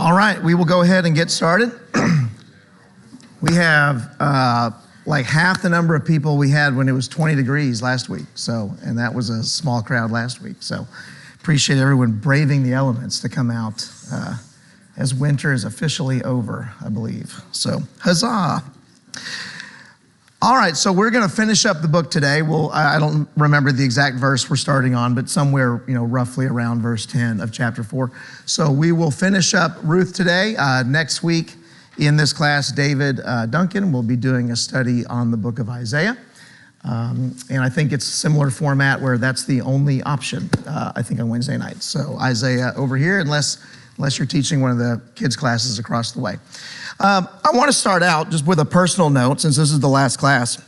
All right, we will go ahead and get started. We have like half the number of people we had when it was 20 degrees last week. And that was a small crowd last week. So appreciate everyone braving the elements to come out as winter is officially over, I believe. So huzzah. All right, so we're going to finish up the book today. I don't remember the exact verse we're starting on, but somewhere, roughly around verse 10 of chapter 4. So we will finish up Ruth today. Next week in this class, David Duncan will be doing a study on the book of Isaiah. And I think it's a similar format where that's the only option, I think, on Wednesday nights. So Isaiah over here, unless you're teaching one of the kids' classes across the way. I want to start out just with a personal note, since this is the last class.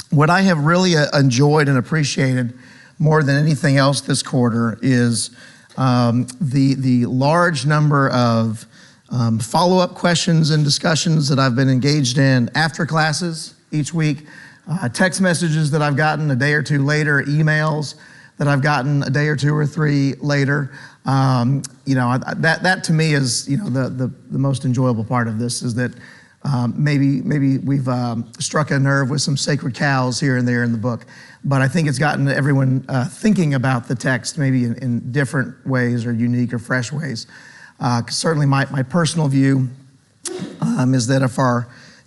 What I have really enjoyed and appreciated more than anything else this quarter is the large number of follow-up questions and discussions that I've been engaged in after classes each week, text messages that I've gotten a day or two later, emails that I've gotten a day or two or three later. That to me is, the most enjoyable part of this is that maybe we've struck a nerve with some sacred cows here and there in the book, but I think it's gotten everyone thinking about the text maybe in different ways or unique or fresh ways. Certainly my personal view is that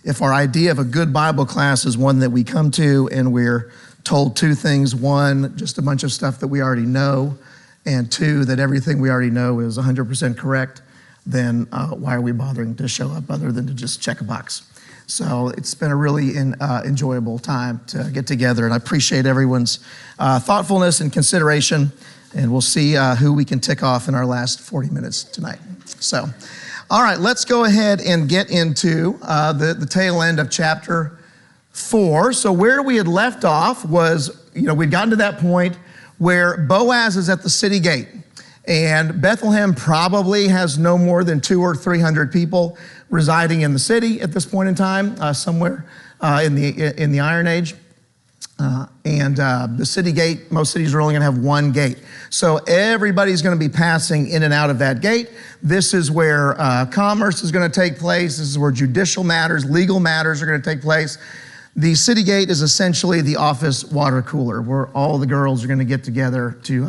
if our idea of a good Bible class is one that we come to and we're told two things: one, just a bunch of stuff that we already know, and two, that everything we already know is 100% correct, then why are we bothering to show up other than to just check a box? So it's been a really enjoyable time to get together, and I appreciate everyone's thoughtfulness and consideration, and we'll see who we can tick off in our last 40 minutes tonight. So, all right, let's go ahead and get into the tail end of chapter 4. So where we had left off was, we'd gotten to that point where Boaz is at the city gate, and Bethlehem probably has no more than 200 or 300 people residing in the city at this point in time, somewhere in the Iron Age. The city gate, most cities are only going to have one gate. So everybody's going to be passing in and out of that gate. This is where commerce is going to take place. This is where judicial matters, legal matters are going to take place. The city gate is essentially the office water cooler where all the girls are going to get together to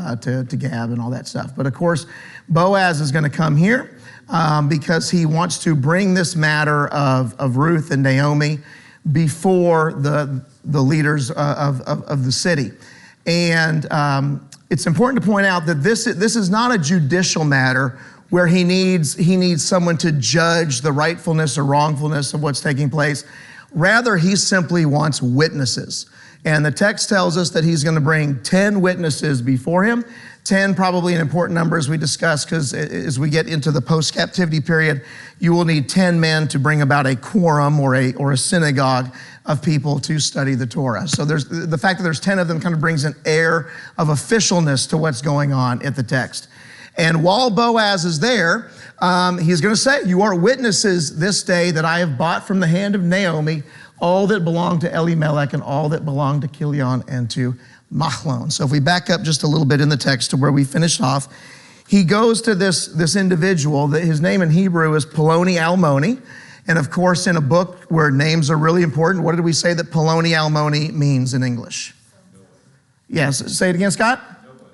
gab and all that stuff. But of course, Boaz is going to come here because he wants to bring this matter of Ruth and Naomi before the leaders of the city. And it's important to point out that this is not a judicial matter where he needs someone to judge the rightfulness or wrongfulness of what's taking place. Rather, he simply wants witnesses. And the text tells us that he's going to bring 10 witnesses before him. 10, probably an important number as we discuss, because as we get into the post-captivity period, you will need 10 men to bring about a quorum or a synagogue of people to study the Torah. So the fact that there's 10 of them kind of brings an air of officialness to what's going on at the text. And while Boaz is there, he's going to say, "You are witnesses this day that I have bought from the hand of Naomi all that belonged to Elimelech and all that belonged to Chilion and to Mahlon." So if we back up just a little bit in the text to where we finished off, he goes to this individual. His name in Hebrew is Poloni Almoni. And of course, in a book where names are really important, what did we say that Poloni Almoni means in English? Yes, say it again, Scott.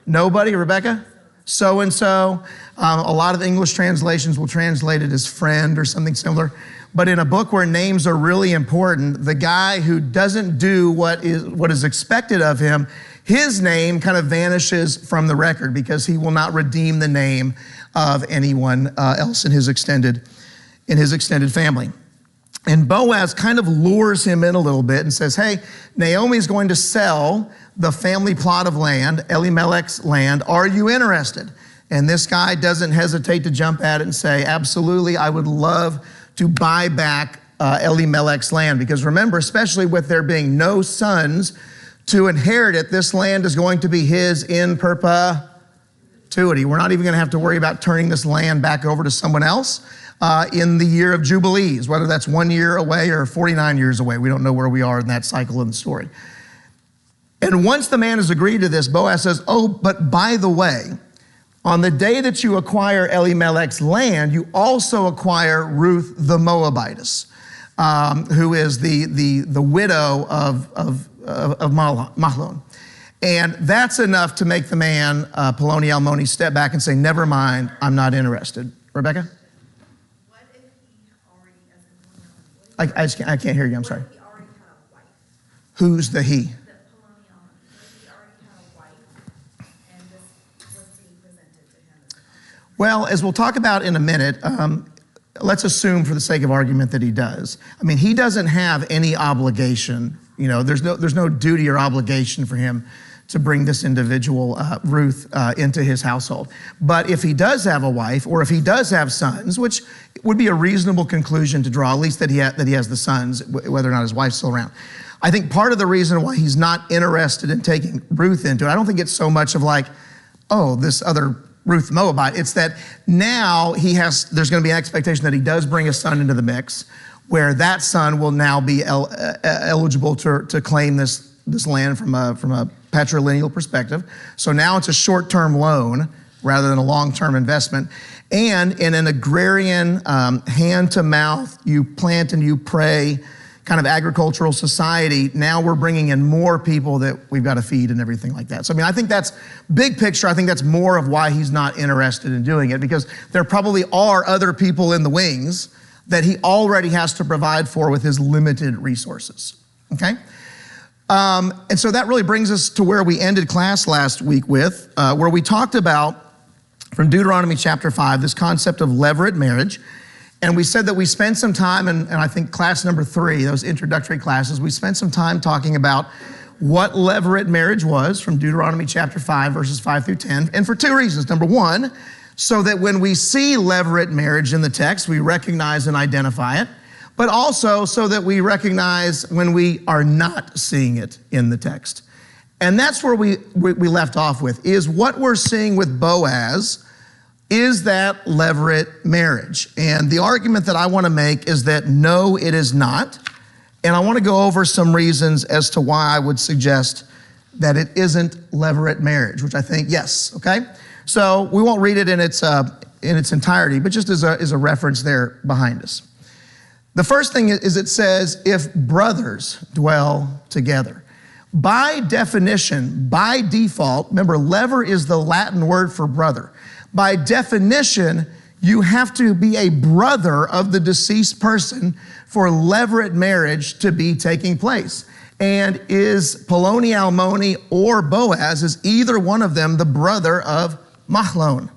Nobody. Rebecca? So-and-so. A lot of English translations will translate it as friend or something similar. But in a book where names are really important, the guy who doesn't do what is expected of him, his name kind of vanishes from the record because he will not redeem the name of anyone else in his extended family. And Boaz kind of lures him in a little bit and says, "Hey, Naomi's going to sell the family plot of land, Elimelech's land. Are you interested?" And this guy doesn't hesitate to jump at it and say, "Absolutely, I would love to buy back Elimelech's land." Because remember, especially with there being no sons to inherit it, this land is going to be his in perpetuity. We're not even going to have to worry about turning this land back over to someone else in the year of Jubilees, whether that's 1 year away or 49 years away. We don't know where we are in that cycle in the story. And once the man has agreed to this, Boaz says, "Oh, but by the way, On the day that you acquire Elimelech's land, you also acquire Ruth the Moabitess, who is the widow of Mahlon. And that's enough to make the man, Poloni Almoni, step back and say, never mind, I'm not interested. Rebecca? What if he already, I can't hear you, I'm sorry. What if he already had a wife? Who's the he? The Poloni Almoni. What if he already had a wife and this was being presented to him as a contract? Well, as we'll talk about in a minute, let's assume for the sake of argument that he does. I mean, he doesn't have any obligation. You know, there's no duty or obligation for him to bring this individual, Ruth, into his household. But if he does have a wife, or if he does have sons, which would be a reasonable conclusion to draw, at least that he has the sons, whether or not his wife's still around. I think part of the reason why he's not interested in taking Ruth into it, I don't think it's so much of like, oh, this other Ruth Moabite. It's that now there's going to be an expectation that he does bring a son into the mix, where that son will now be eligible to claim this land from a patrilineal perspective. So now it's a short-term loan rather than a long-term investment. And in an agrarian, hand-to-mouth, you plant and you pray kind of agricultural society, now we're bringing in more people that we've got to feed and everything like that. So, I mean, I think that's big picture. I think that's more of why he's not interested in doing it, because there probably are other people in the wings that he already has to provide for with his limited resources, okay? And so that really brings us to where we ended class last week with, where we talked about, from Deuteronomy chapter 5, this concept of levirate marriage. And we said that we spent some time, and I think class number 3, those introductory classes, we spent some time talking about what levirate marriage was from Deuteronomy chapter 5, verses 5 through 10, and for 2 reasons. Number 1, so that when we see levirate marriage in the text, we recognize and identify it, but also so that we recognize when we are not seeing it in the text. And that's where we left off with, is what we're seeing with Boaz, is that levirate marriage? And the argument that I want to make is that no, it is not. And I want to go over some reasons as to why I would suggest that it isn't levirate marriage, which I think, yes, okay? So we won't read it in its entirety, but just as a reference there behind us. The first thing is it says, if brothers dwell together. By definition, by default, remember, lever is the Latin word for brother. By definition, you have to be a brother of the deceased person for levirate marriage to be taking place. And is Poloni Almoni or Boaz, is either one of them the brother of Mahlon?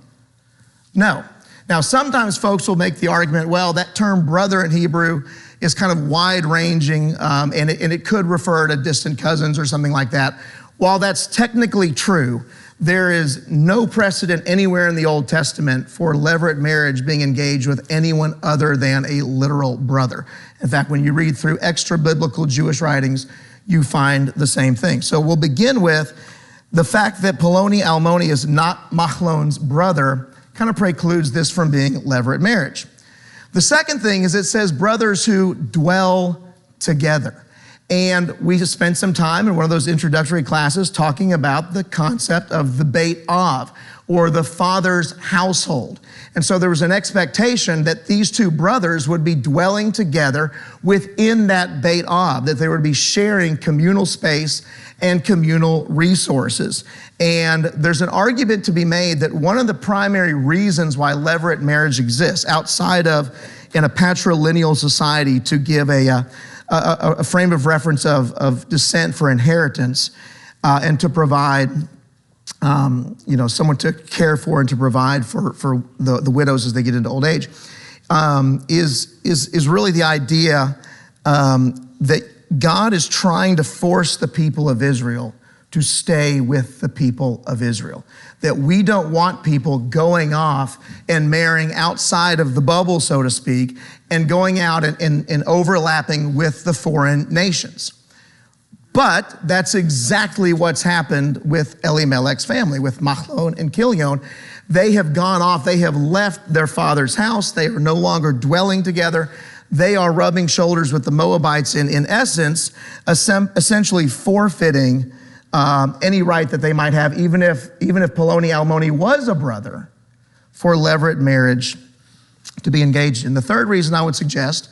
No. Now, sometimes folks will make the argument, well, that term brother in Hebrew is kind of wide-ranging, and it could refer to distant cousins or something like that. While that's technically true, there is no precedent anywhere in the Old Testament for levirate marriage being engaged with anyone other than a literal brother. In fact, when you read through extra-biblical Jewish writings, you find the same thing. So we'll begin with the fact that Poloni Almoni is not Mahlon's brother, kind of precludes this from being levirate marriage. The second thing is it says brothers who dwell together. And we just spent some time in one of those introductory classes talking about the concept of the Beit Av, or the father's household. And so there was an expectation that these two brothers would be dwelling together within that Beit Av, that they would be sharing communal space and communal resources. And there's an argument to be made that one of the primary reasons why levirate marriage exists, outside of in a patrilineal society to give a frame of reference of descent for inheritance, and to provide, someone to care for and to provide for the widows as they get into old age, is really the idea that God is trying to force the people of Israel to stay with the people of Israel. That we don't want people going off and marrying outside of the bubble, so to speak, and going out and overlapping with the foreign nations. But that's exactly what's happened with Elimelech's family, with Mahlon and Chilion. They have gone off, they have left their father's house, they are no longer dwelling together. They are rubbing shoulders with the Moabites in essence, essentially forfeiting any right that they might have, even if Poloni Almoni was a brother, for levirate marriage to be engaged in. The third reason I would suggest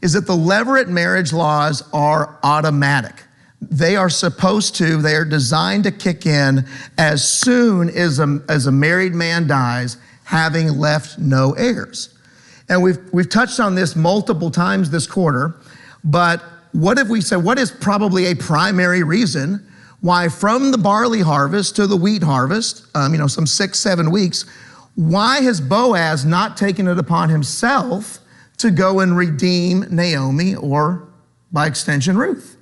is that the levirate marriage laws are automatic. They are designed to kick in as soon as a married man dies, having left no heirs. And we've touched on this multiple times this quarter, but what if we said, what is probably a primary reason why from the barley harvest to the wheat harvest, some 6-7 weeks, why has Boaz not taken it upon himself to go and redeem Naomi or, by extension, Ruth?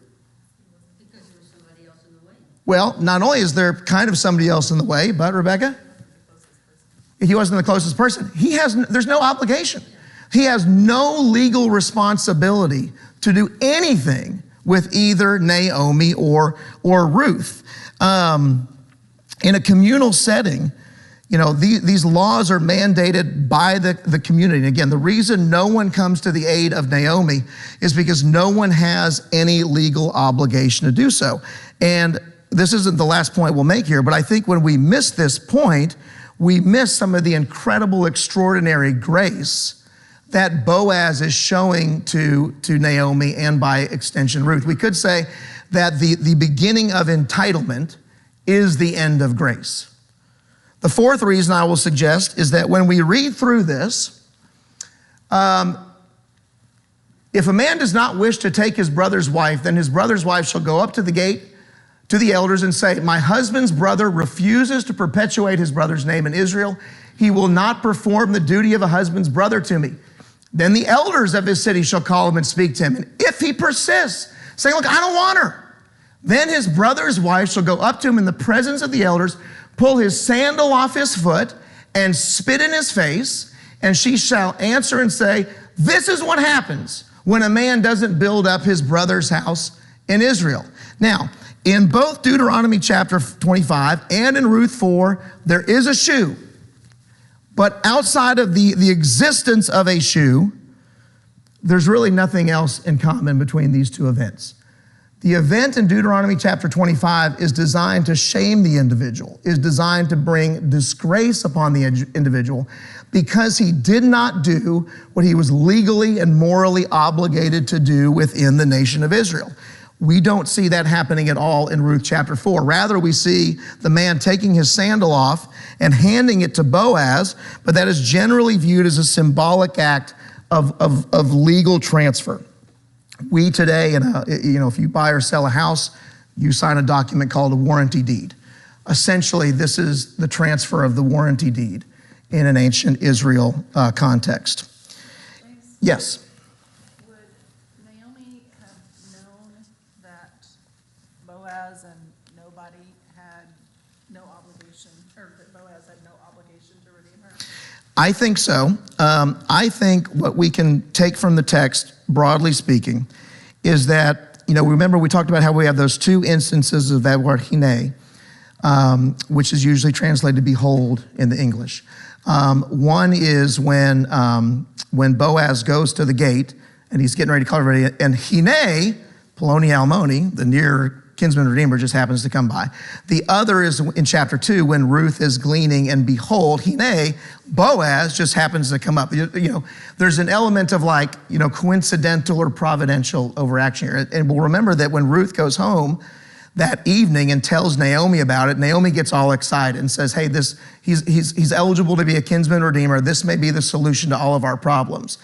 Because there was somebody else in the way. Well, not only is there kind of somebody else in the way, but Rebecca, he wasn't the closest person. There's no obligation. He has no legal responsibility to do anything with either Naomi or Ruth. In a communal setting, these laws are mandated by the community. And again, the reason no one comes to the aid of Naomi is because no one has any legal obligation to do so. And this isn't the last point we'll make here, but I think when we miss this point, we miss some of the incredible, extraordinary grace that Boaz is showing to Naomi and by extension Ruth. We could say that the beginning of entitlement is the end of grace. The fourth reason I will suggest is that when we read through this, if a man does not wish to take his brother's wife, then his brother's wife shall go up to the gate to the elders and say, my husband's brother refuses to perpetuate his brother's name in Israel. He will not perform the duty of a husband's brother to me. Then the elders of his city shall call him and speak to him. And if he persists, saying, look, I don't want her, then his brother's wife shall go up to him in the presence of the elders, pull his sandal off his foot, and spit in his face. And she shall answer and say, this is what happens when a man doesn't build up his brother's house in Israel. Now, in both Deuteronomy chapter 25 and in Ruth 4, there is a shoe. But outside of the existence of a shoe, there's really nothing else in common between these two events. The event in Deuteronomy chapter 25 is designed to shame the individual, is designed to bring disgrace upon the individual because he did not do what he was legally and morally obligated to do within the nation of Israel. We don't see that happening at all in Ruth chapter 4. Rather, we see the man taking his sandal off and handing it to Boaz, but that is generally viewed as a symbolic act of legal transfer. We today, if you buy or sell a house, you sign a document called a warranty deed. Essentially, this is the transfer of the warranty deed in an ancient Israel context. James? Yes. Would Naomi have known that Boaz and nobody had no obligation, or that Boaz had no obligation to redeem her? I think so. I think what we can take from the text, broadly speaking, is that, remember we talked about how we have those two instances of that word hine, which is usually translated behold in the English. One is when Boaz goes to the gate and he's getting ready to call everybody, and hine, Poloni Almoni, the near kinsman redeemer, just happens to come by. The other is in chapter 2 when Ruth is gleaning, and behold, hine, Boaz just happens to come up. There's an element of coincidental or providential overaction here. And we'll remember that when Ruth goes home that evening and tells Naomi about it, Naomi gets all excited and says, hey, he's eligible to be a kinsman redeemer. This may be the solution to all of our problems.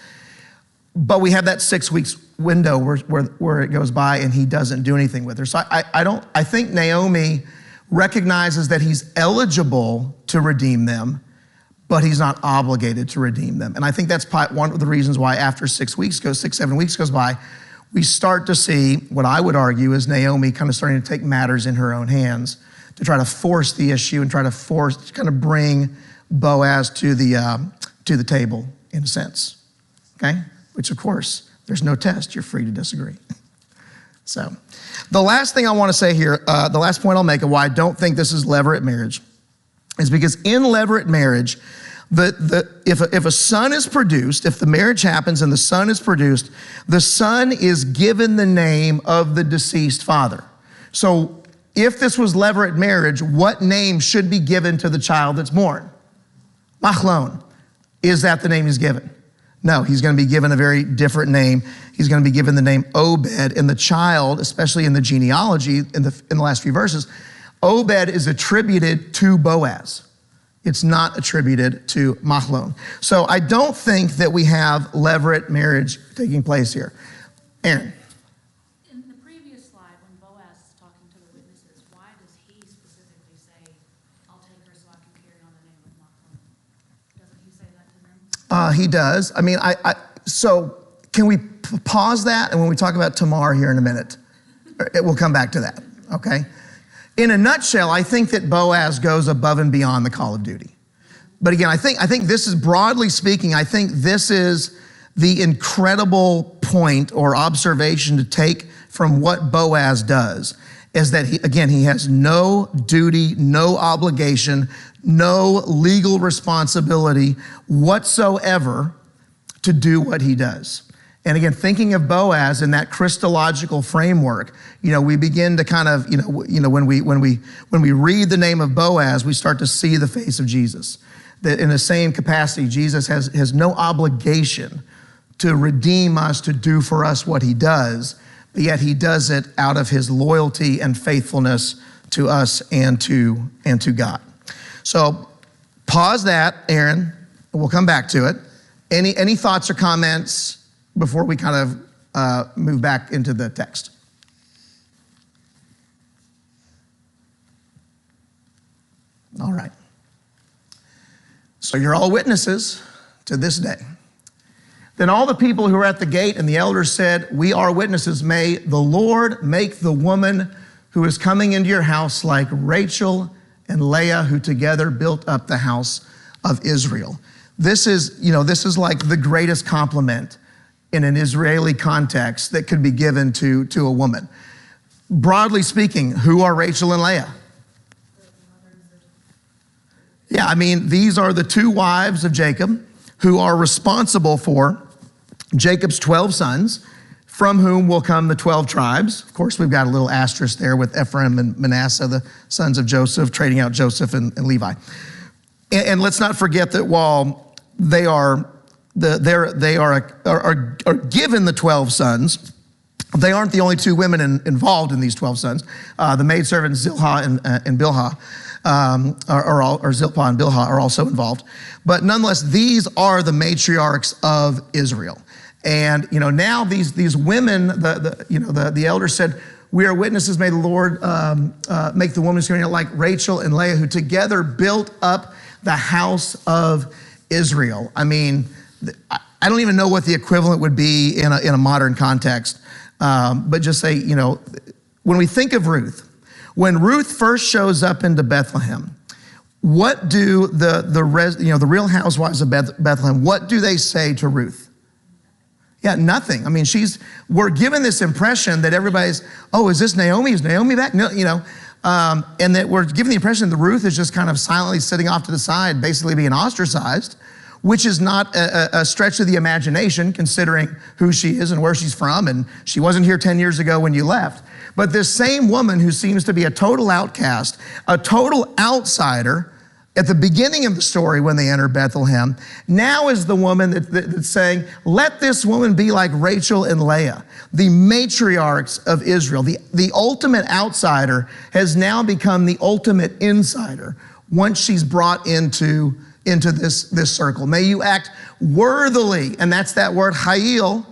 But we have that 6 weeks window where it goes by and he doesn't do anything with her. So I think Naomi recognizes that he's eligible to redeem them, but he's not obligated to redeem them. And I think that's one of the reasons why after 7 weeks goes by, we start to see what I would argue is Naomi kind of starting to take matters in her own hands to try to force the issue and try to bring Boaz to the table in a sense, okay? Which of course, there's no test, you're free to disagree. So the last thing I want to say here, the last point I'll make of why I don't think this is levirate marriage is because in levirate marriage, if a son is produced, if the marriage happens and the son is produced, the son is given the name of the deceased father. So if this was levirate marriage, what name should be given to the child that's born? Machlon. Is that the name he's given? No, he's going to be given a very different name. He's going to be given the name Obed, and the child, especially in the genealogy in the last few verses, Obed is attributed to Boaz. It's not attributed to Machlon. So I don't think that we have levirate marriage taking place here. Aaron. In the previous slide, when Boaz is talking to the witnesses, why does he specifically say, I'll take her so I can carry on the name of Machlon? Doesn't he say that to them? He does. I mean, so can we pause that? And when we talk about Tamar here in a minute, we'll come back to that, okay? In a nutshell, I think that Boaz goes above and beyond the call of duty. But again, I think this is, broadly speaking, I think this is the incredible point or observation to take from what Boaz does, is that he has no duty, no obligation, no legal responsibility whatsoever to do what he does. And again, thinking of Boaz in that Christological framework, we begin to kind of, when we read the name of Boaz, we start to see the face of Jesus. That in the same capacity, Jesus has no obligation to redeem us, to do for us what he does, but yet he does it out of his loyalty and faithfulness to us and to God. So pause that, Aaron, and we'll come back to it. Any thoughts or comments before we kind of move back into the text? All right. So you're all witnesses to this day. Then all the people who were at the gate and the elders said, we are witnesses. May the Lord make the woman who is coming into your house like Rachel and Leah, who together built up the house of Israel. This is like the greatest compliment in an Israeli context that could be given to a woman. Broadly speaking, who are Rachel and Leah? Yeah, I mean, these are the two wives of Jacob who are responsible for Jacob's 12 sons, from whom will come the 12 tribes. Of course, we've got a little asterisk there with Ephraim and Manasseh, the sons of Joseph, trading out Joseph and Levi. And let's not forget that while they are given the 12 sons, they aren't the only two women involved in these 12 sons. The maidservants Zilpah and Bilhah, or Zilpah and Bilhah are also involved. But nonetheless, these are the matriarchs of Israel. And now these women, the elders said, we are witnesses. May the Lord make the woman who's coming out like Rachel and Leah, who together built up the house of Israel. I mean, I don't even know what the equivalent would be in a modern context. But just say, when we think of Ruth, when Ruth first shows up into Bethlehem, what do the real housewives of Bethlehem, what do they say to Ruth? Yeah, nothing. I mean, we're given this impression that everybody's, oh, is this Naomi? Is Naomi back? No, and that we're given the impression that Ruth is just kind of silently sitting off to the side, basically being ostracized, which is not a stretch of the imagination considering who she is and where she's from. And she wasn't here 10 years ago when you left. But this same woman who seems to be a total outcast, a total outsider, at the beginning of the story when they enter Bethlehem, now is the woman that's saying, let this woman be like Rachel and Leah, the matriarchs of Israel. The ultimate outsider has now become the ultimate insider once she's brought into this circle. May you act worthily, and that's that word hayil.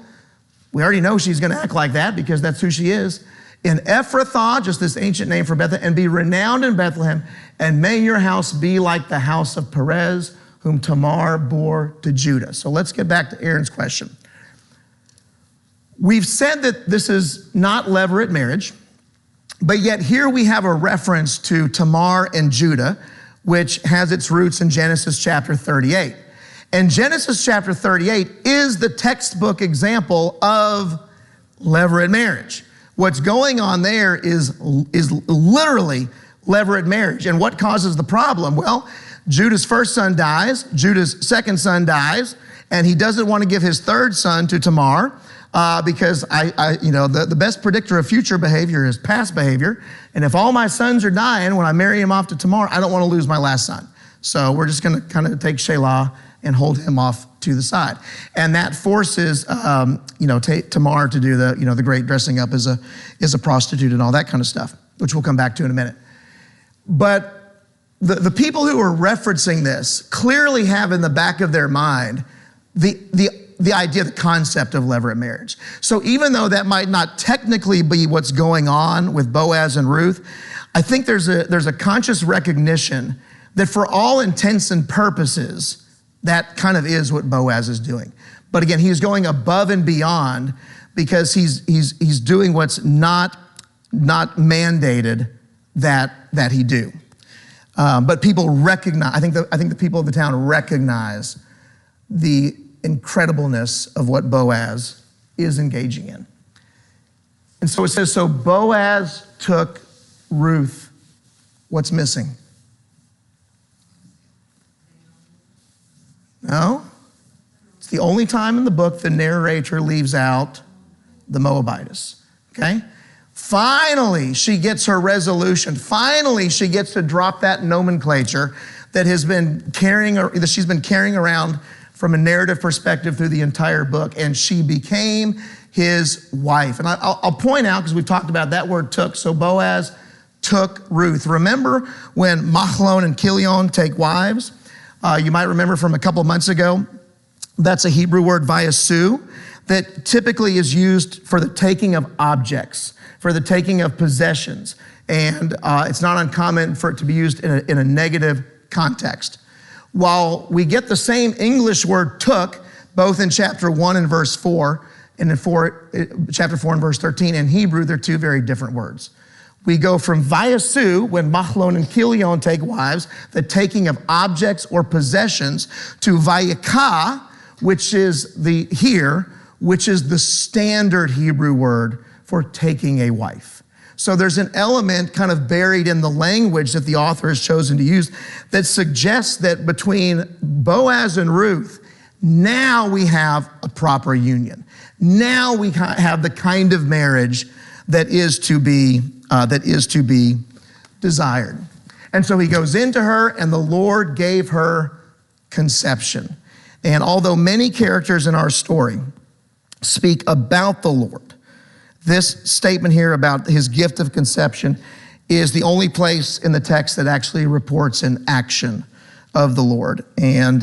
We already know she's going to act like that because that's who she is. In Ephrathah, just this ancient name for Bethlehem, and be renowned in Bethlehem, and may your house be like the house of Perez, whom Tamar bore to Judah. So let's get back to Aaron's question. We've said that this is not levirate marriage, but yet here we have a reference to Tamar and Judah, which has its roots in Genesis chapter 38. And Genesis chapter 38 is the textbook example of levirate marriage. What's going on there is literally levirate marriage. And what causes the problem? Well, Judah's first son dies, Judah's second son dies, and he doesn't want to give his third son to Tamar. because the best predictor of future behavior is past behavior. And if all my sons are dying when I marry him off to Tamar, I don't want to lose my last son. So we're just going to kind of take Shelah and hold him off to the side. And that forces, Tamar to do the great dressing up as a prostitute and all that kind of stuff, which we'll come back to in a minute. But the people who are referencing this clearly have in the back of their mind the idea, the concept of levirate marriage. So even though that might not technically be what's going on with Boaz and Ruth, I think there's a conscious recognition that for all intents and purposes, that kind of is what Boaz is doing. But again, he's going above and beyond because he's doing what's not mandated that he do. But people recognize, I think the people of the town recognize the incredibleness of what Boaz is engaging in. And so it says, so Boaz took Ruth. What's missing? No? It's the only time in the book the narrator leaves out the Moabitess, okay? Finally, she gets her resolution. Finally, she gets to drop that nomenclature that she's been carrying around from a narrative perspective through the entire book, and she became his wife. And I'll point out, because we've talked about that word took, so Boaz took Ruth. Remember when Mahlon and Chilion take wives? You might remember from a couple of months ago, that's a Hebrew word, vayasu, that typically is used for the taking of objects, for the taking of possessions. And it's not uncommon for it to be used in a negative context. While we get the same English word took, both in chapter 1 and verse 4, and in chapter 4 and verse 13, in Hebrew, they're two very different words. We go from vayasu, when Mahlon and Chilion take wives, the taking of objects or possessions, to vayikah, which is the standard Hebrew word for taking a wife. So there's an element kind of buried in the language that the author has chosen to use that suggests that between Boaz and Ruth, now we have a proper union. Now we have the kind of marriage that is to be desired. And so he goes into her, and the Lord gave her conception. And although many characters in our story speak about the Lord, this statement here about his gift of conception is the only place in the text that actually reports an action of the Lord. And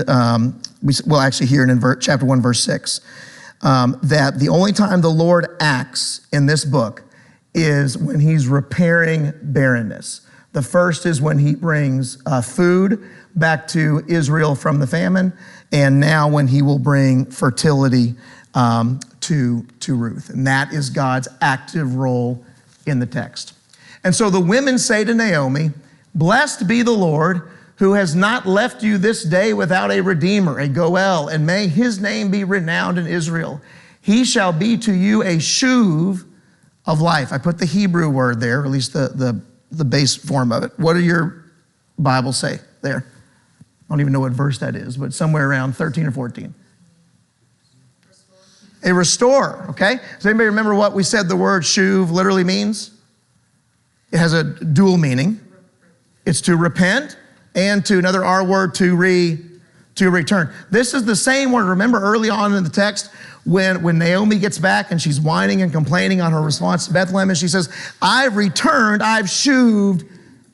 we'll actually hear it in chapter 1, verse 6, that the only time the Lord acts in this book is when he's repairing barrenness. The first is when he brings food back to Israel from the famine, and now when he will bring fertility to Ruth. And that is God's active role in the text. And so the women say to Naomi, "Blessed be the Lord, who has not left you this day without a redeemer, a Goel, and may his name be renowned in Israel. He shall be to you a shuv of life." I put the Hebrew word there, or at least the base form of it. What do your Bibles say there? I don't even know what verse that is, but somewhere around 13 or 14. A restorer, okay? Does anybody remember what we said the word shuv literally means? It has a dual meaning. It's to repent and to another R word, to return. This is the same word. Remember early on in the text when Naomi gets back and she's whining and complaining on her response to Bethlehem, and she says, "I've returned, I've shuved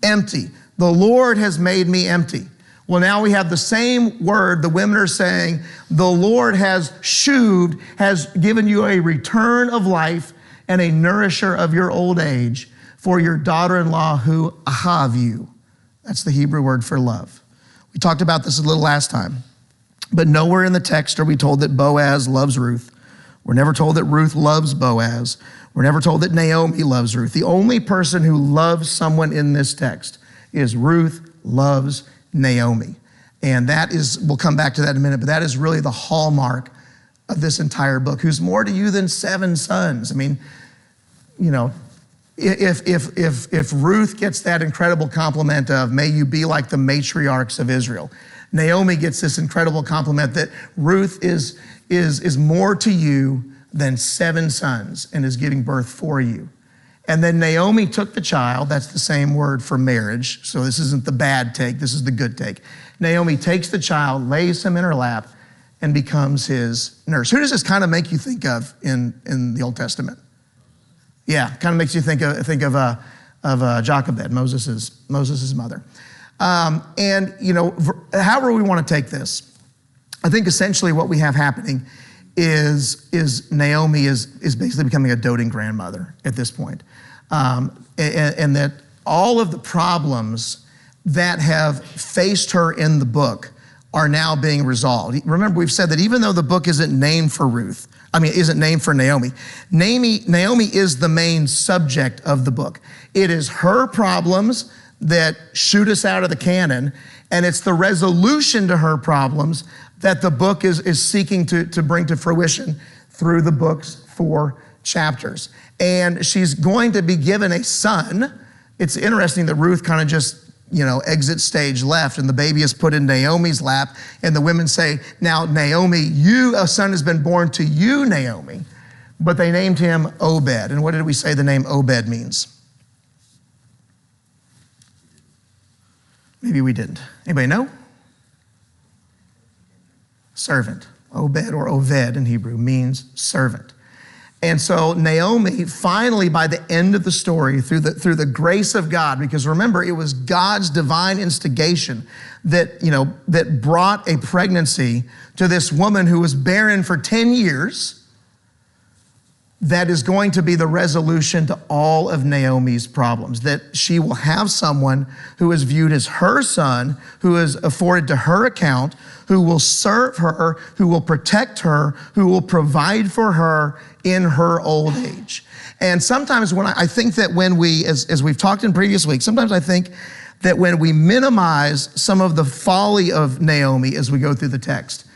empty. The Lord has made me empty." Well, now we have the same word. The women are saying, the Lord has shuved, has given you a return of life and a nourisher of your old age for your daughter-in-law who ahav you. That's the Hebrew word for love. We talked about this a little last time, but nowhere in the text are we told that Boaz loves Ruth. We're never told that Ruth loves Boaz. We're never told that Naomi loves Ruth. The only person who loves someone in this text is Ruth loves Naomi. And that is, we'll come back to that in a minute, but that is really the hallmark of this entire book. Who's more to you than 7 sons? I mean, you know, if Ruth gets that incredible compliment of, may you be like the matriarchs of Israel, Naomi gets this incredible compliment that Ruth is more to you than 7 sons and is giving birth for you. And then Naomi took the child. That's the same word for marriage. So this isn't the bad take. This is the good take. Naomi takes the child, lays him in her lap, and becomes his nurse. Who does this kind of make you think of in the Old Testament? Yeah, kind of makes you think of Jochebed, Moses' mother. And you know, however we want to take this, I think essentially what we have happening is Naomi is basically becoming a doting grandmother at this point. And that all of the problems that have faced her in the book are now being resolved. Remember, we've said that even though the book isn't named for isn't named for Naomi, Naomi is the main subject of the book. It is her problems that shoot us out of the canon, and it's the resolution to her problems that the book is seeking to bring to fruition through the book's 4 chapters. And she's going to be given a son. It's interesting that Ruth kind of just, exit stage left, and the baby is put in Naomi's lap, and the women say, now Naomi, a son has been born to you, Naomi. But they named him Obed. And what did we say the name Obed means? Maybe we didn't. Anybody know? Servant. Obed or Oved in Hebrew means servant. And so Naomi, finally, by the end of the story, through the grace of God, because remember, it was God's divine instigation that brought a pregnancy to this woman who was barren for 10 years, that is going to be the resolution to all of Naomi's problems, that she will have someone who is viewed as her son, who is afforded to her account, who will serve her, who will protect her, who will provide for her in her old age. And sometimes I think that when we, as we've talked in previous weeks, sometimes I think that when we minimize some of the folly of Naomi as we go through the text,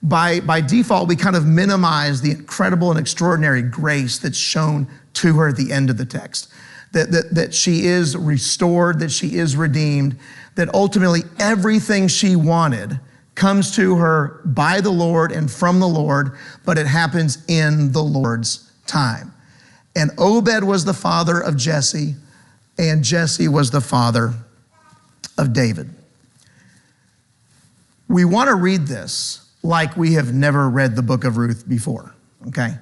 by default, we kind of minimize the incredible and extraordinary grace that's shown to her at the end of the text. That she is restored, that she is redeemed, that ultimately everything she wanted comes to her by the Lord and from the Lord, but it happens in the Lord's time. And Obed was the father of Jesse, and Jesse was the father of David. We want to read this like we have never read the book of Ruth before, okay?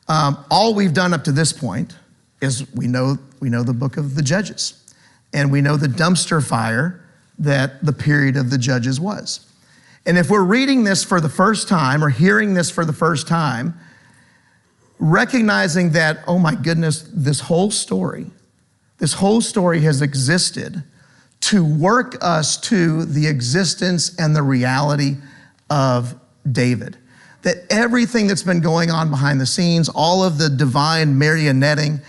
All we've done up to this point is we know the book of the Judges, and we know the dumpster fire that the period of the Judges was. And if we're reading this for the first time or hearing this for the first time, recognizing that, oh my goodness, this whole story has existed to work us to the existence and the reality of David. That everything that's been going on behind the scenes, all of the divine marionetting,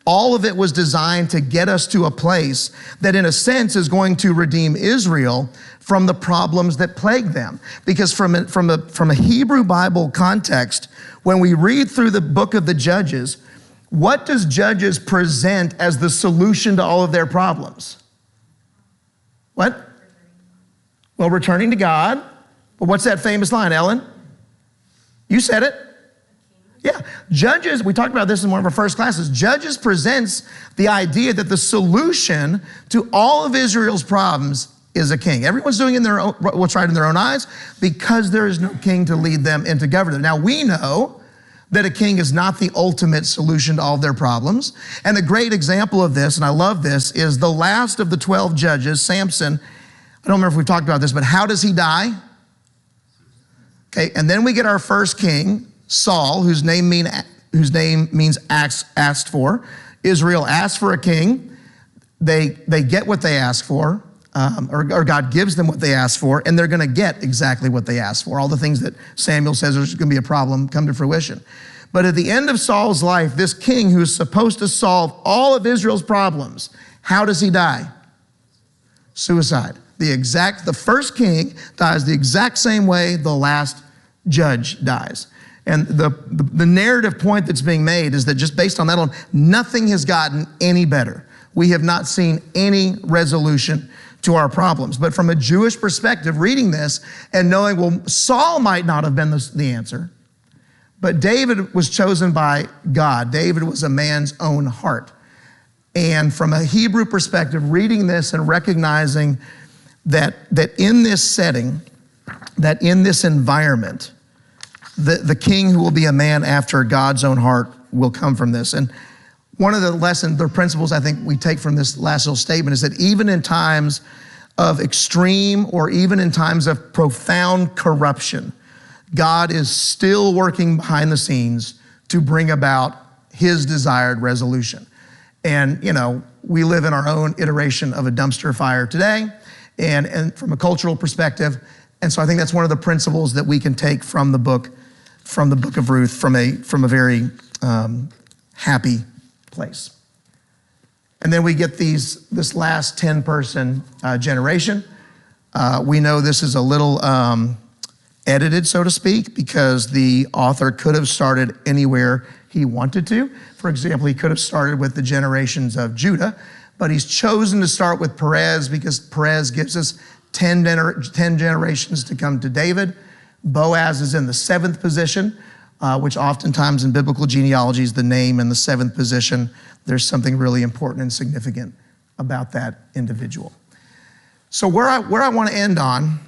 all of it was designed to get us to a place that in a sense is going to redeem Israel from the problems that plague them. Because from a Hebrew Bible context, when we read through the book of the Judges, what does Judges present as the solution to all of their problems? What? Well, returning to God. But what's that famous line, Ellen? You said it. Yeah, Judges, we talked about this in one of our first classes. Judges presents the idea that the solution to all of Israel's problems is a king. Everyone's doing what's right in their own eyes because there is no king to lead them and to govern them. Now, we know that a king is not the ultimate solution to all of their problems. And a great example of this, and I love this, is the last of the 12 judges, Samson. I don't remember if we've talked about this, but how does he die? Okay, and then we get our first king, Saul, whose name means asked for. Israel asked for a king. They get what they ask for, or God gives them what they ask for, and they're going to get exactly what they asked for. All the things that Samuel says there's going to be a problem come to fruition. But at the end of Saul's life, this king who's supposed to solve all of Israel's problems, how does he die? Suicide. The first king dies the exact same way the last judge dies. And the narrative point that's being made is that just based on that alone, nothing has gotten any better. We have not seen any resolution to our problems. But from a Jewish perspective, reading this and knowing, well, Saul might not have been the answer, But David was chosen by God. David was a man's own heart. And from a Hebrew perspective, reading this and recognizing that in this setting, that in this environment, the king who will be a man after God's own heart will come from this. And one of the lessons, the principles I think we take from this last little statement is that even in times of extreme or even in times of profound corruption, God is still working behind the scenes to bring about his desired resolution. And, we live in our own iteration of a dumpster fire today, and from a cultural perspective. And so I think that's one of the principles that we can take from the book of Ruth, from a very happy place. And then we get this last 10-person generation. We know this is a little edited, so to speak, because the author could have started anywhere he wanted to. For example, he could have started with the generations of Judah, but he's chosen to start with Perez because Perez gives us 10 generations to come to David. Boaz is in the 7th position, which oftentimes in biblical genealogies, the name in the 7th position, there's something really important and significant about that individual. So where I want to end on,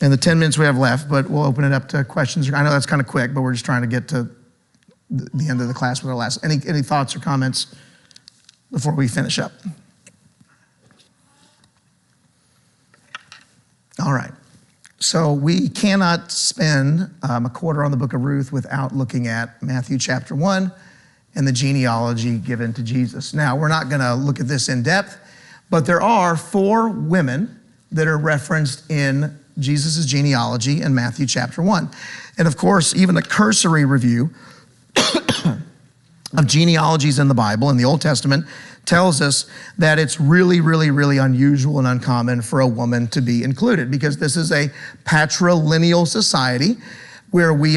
in the 10 minutes we have left, but we'll open it up to questions. I know that's kind of quick, but we're just trying to get to the end of the class with our last. Any thoughts or comments before we finish up? All right. So we cannot spend a quarter on the book of Ruth without looking at Matthew chapter 1 and the genealogy given to Jesus. Now, we're not going to look at this in depth, but there are 4 women that are referenced in Jesus' genealogy in Matthew chapter 1. And of course, even a cursory review of genealogies in the Bible, in the Old Testament, tells us that it's really, really, really unusual and uncommon for a woman to be included, because this is a patrilineal society where the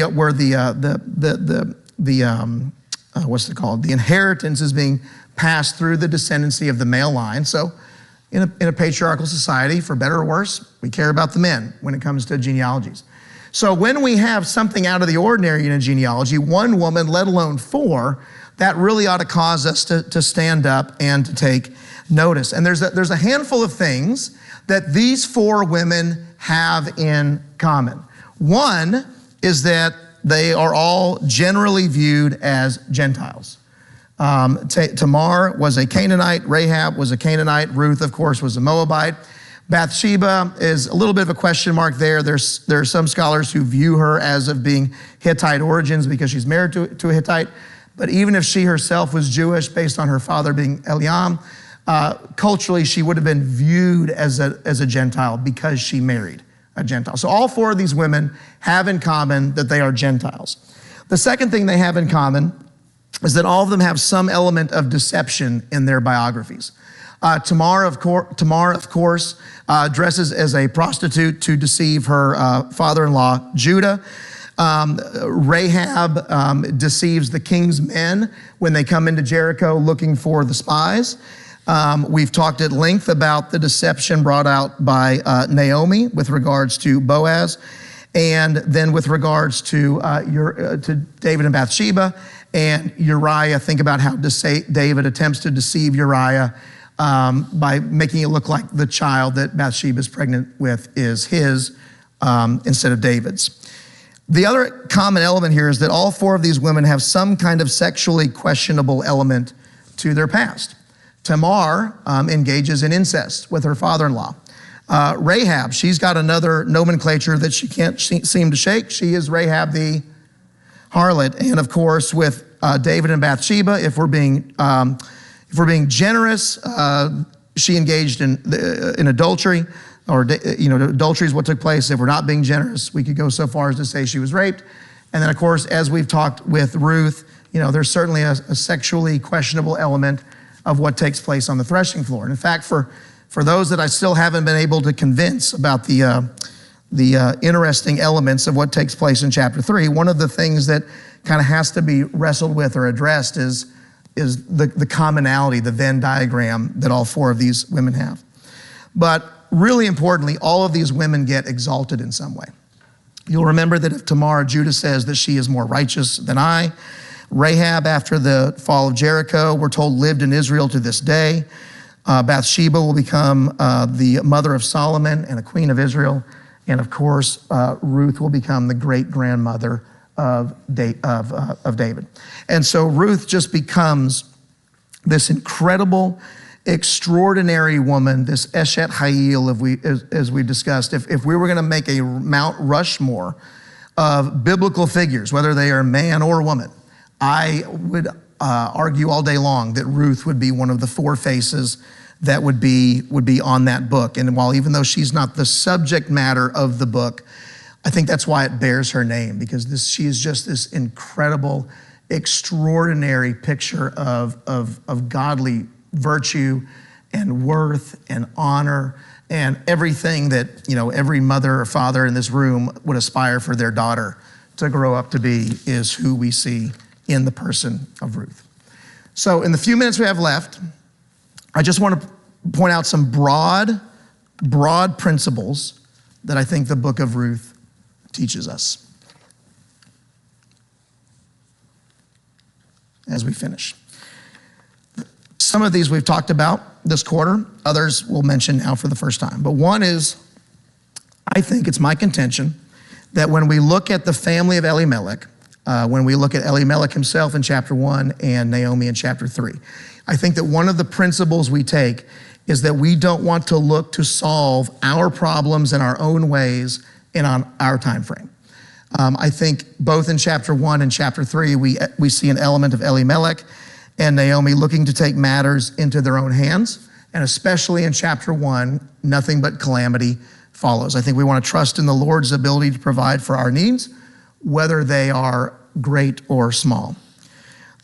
inheritance is being passed through the descendancy of the male line. So in a patriarchal society, for better or worse, we care about the men when it comes to genealogies. So when we have something out of the ordinary in a genealogy, 1 woman, let alone 4, that really ought to cause us to stand up and to take notice. And there's a handful of things that these 4 women have in common. One is that they are all generally viewed as Gentiles. Tamar was a Canaanite, Rahab was a Canaanite, Ruth, of course, was a Moabite. Bathsheba is a little bit of a question mark there. There are some scholars who view her as of being Hittite origins because she's married to a Hittite. But even if she herself was Jewish, based on her father being Eliam, culturally she would have been viewed as a Gentile because she married a Gentile. So all 4 of these women have in common that they are Gentiles. The second thing they have in common is that all of them have some element of deception in their biographies. Tamar, of course, dresses as a prostitute to deceive her father-in-law, Judah. Rahab deceives the king's men when they come into Jericho looking for the spies. We've talked at length about the deception brought out by Naomi with regards to Boaz, and then with regards to David and Bathsheba and Uriah. Think about how David attempts to deceive Uriah by making it look like the child that Bathsheba is pregnant with is his instead of David's. The other common element here is that all 4 of these women have some kind of sexually questionable element to their past. Tamar engages in incest with her father-in-law. Rahab, she's got another nomenclature that she can't seem to shake. She is Rahab the harlot. And of course, with David and Bathsheba, if we're being generous, she engaged in adultery. Adultery is what took place. If we're not being generous, we could go so far as to say she was raped. And then, of course, as we've talked with Ruth, there's certainly a sexually questionable element of what takes place on the threshing floor. And in fact, for those that I still haven't been able to convince about the interesting elements of what takes place in chapter 3, one of the things that kind of has to be wrestled with or addressed is the commonality, the Venn diagram that all 4 of these women have. But really importantly, all of these women get exalted in some way. You'll remember that if Tamar, Judah says that she is more righteous than I. Rahab, after the fall of Jericho, we're told lived in Israel to this day. Bathsheba will become the mother of Solomon and a queen of Israel. And of course, Ruth will become the great-grandmother of David. And so Ruth just becomes this incredible, extraordinary woman, this Eshet Hayil, as we discussed. If we were going to make a Mount Rushmore of biblical figures, whether they are man or woman, I would argue all day long that Ruth would be one of the four faces that would be on that book. And while even though she's not the subject matter of the book, I think that's why it bears her name, because she is just this incredible, extraordinary picture of godly virtue and worth and honor and everything that, every mother or father in this room would aspire for their daughter to grow up to be, is who we see in the person of Ruth. So in the few minutes we have left, I just want to point out some broad principles that I think the book of Ruth teaches us as we finish. Some of these we've talked about this quarter, others we'll mention now for the first time. But one is, I think it's my contention that when we look at the family of Elimelech, when we look at Elimelech himself in chapter 1 and Naomi in chapter 3, I think that one of the principles we take is that we don't want to look to solve our problems in our own ways and on our time frame. I think both in chapter 1 and chapter 3, we see an element of Elimelech and Naomi looking to take matters into their own hands. And especially in chapter 1, nothing but calamity follows. I think we want to trust in the Lord's ability to provide for our needs, whether they are great or small.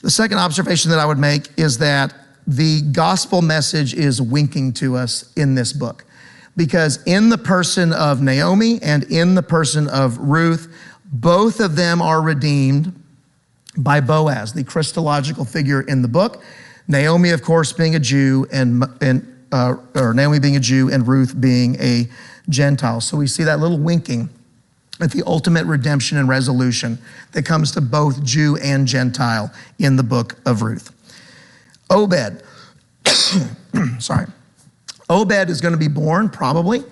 The second observation that I would make is that the gospel message is winking to us in this book, because in the person of Naomi and in the person of Ruth, both of them are redeemed by Boaz, the Christological figure in the book. Naomi, of course, being a Jew, or Naomi being a Jew and Ruth being a Gentile. So we see that little winking at the ultimate redemption and resolution that comes to both Jew and Gentile in the book of Ruth. Obed, Obed is going to be born probably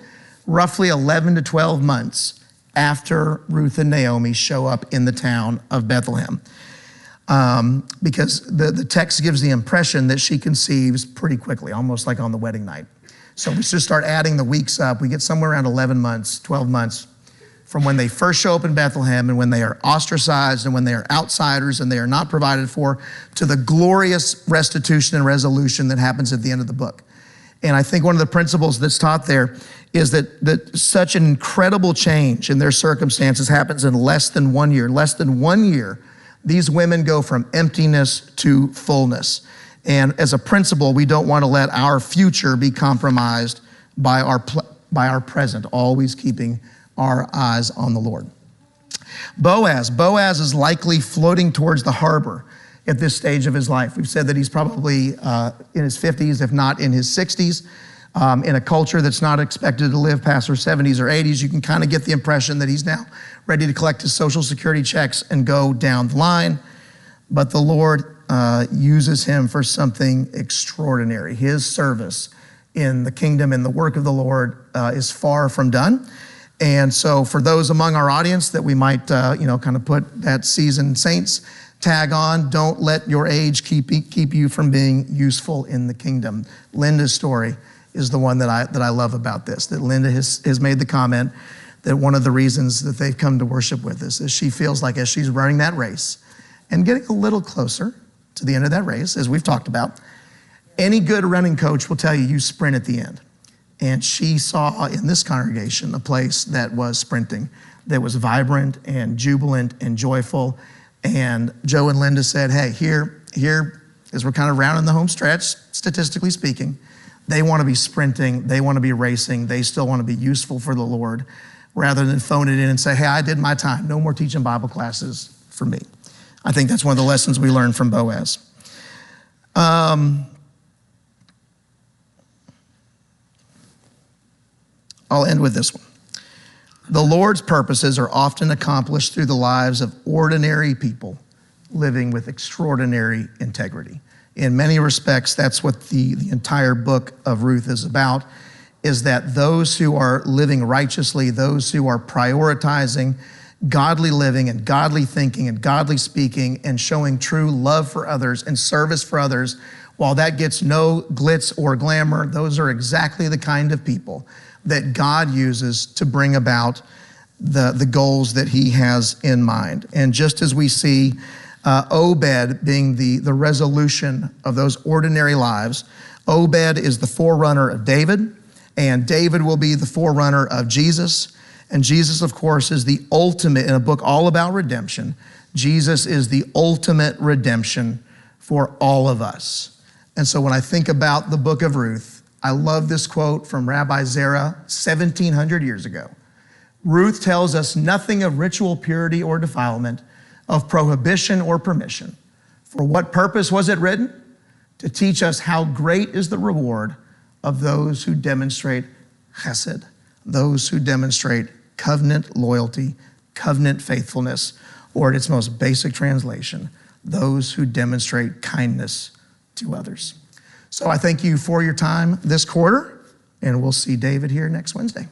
roughly 11 to 12 months after Ruth and Naomi show up in the town of Bethlehem. Because the text gives the impression that she conceives pretty quickly, almost like on the wedding night. So we just start adding the weeks up. We get somewhere around 11 months, 12 months from when they first show up in Bethlehem and when they are ostracized and when they are outsiders and they are not provided for, to the glorious restitution and resolution that happens at the end of the book. And I think one of the principles that's taught there is that such an incredible change in their circumstances happens in less than 1 year. In less than 1 year, these women go from emptiness to fullness. And as a principle, we don't want to let our future be compromised by our present, always keeping our eyes on the Lord. Boaz is likely floating towards the harbor at this stage of his life. We've said that he's probably in his 50s, if not in his 60s. In a culture that's not expected to live past their 70s or 80s, you can kind of get the impression that he's now ready to collect his Social Security checks and go down the line. But the Lord uses him for something extraordinary. His service in the kingdom and the work of the Lord is far from done. And so for those among our audience that we might, kind of put that seasoned saints tag on, don't let your age keep you from being useful in the kingdom. Linda's story is the one that I love about this, that Linda has made the comment that one of the reasons that they've come to worship with us is she feels like as she's running that race and getting a little closer to the end of that race, as we've talked about, any good running coach will tell you sprint at the end. And she saw in this congregation a place that was sprinting, that was vibrant and jubilant and joyful. And Joe and Linda said, hey, here, as we're kind of rounding the home stretch, statistically speaking, they want to be sprinting, they want to be racing, they still want to be useful for the Lord, rather than phone it in and say, hey, I did my time, no more teaching Bible classes for me. I think that's one of the lessons we learned from Boaz. I'll end with this one. The Lord's purposes are often accomplished through the lives of ordinary people living with extraordinary integrity. In many respects, that's what the entire book of Ruth is about, is that those who are living righteously, those who are prioritizing godly living and godly thinking and godly speaking and showing true love for others and service for others, while that gets no glitz or glamour, those are exactly the kind of people that God uses to bring about the goals that he has in mind. And just as we see Obed being the resolution of those ordinary lives, Obed is the forerunner of David, and David will be the forerunner of Jesus. And Jesus, of course, is the ultimate, in a book all about redemption, Jesus is the ultimate redemption for all of us. And so when I think about the book of Ruth, I love this quote from Rabbi Zerah 1,700 years ago. Ruth tells us nothing of ritual purity or defilement, of prohibition or permission. For what purpose was it written? To teach us how great is the reward of those who demonstrate chesed, those who demonstrate covenant loyalty, covenant faithfulness, or in its most basic translation, those who demonstrate kindness to others. So I thank you for your time this quarter, and we'll see David here next Wednesday.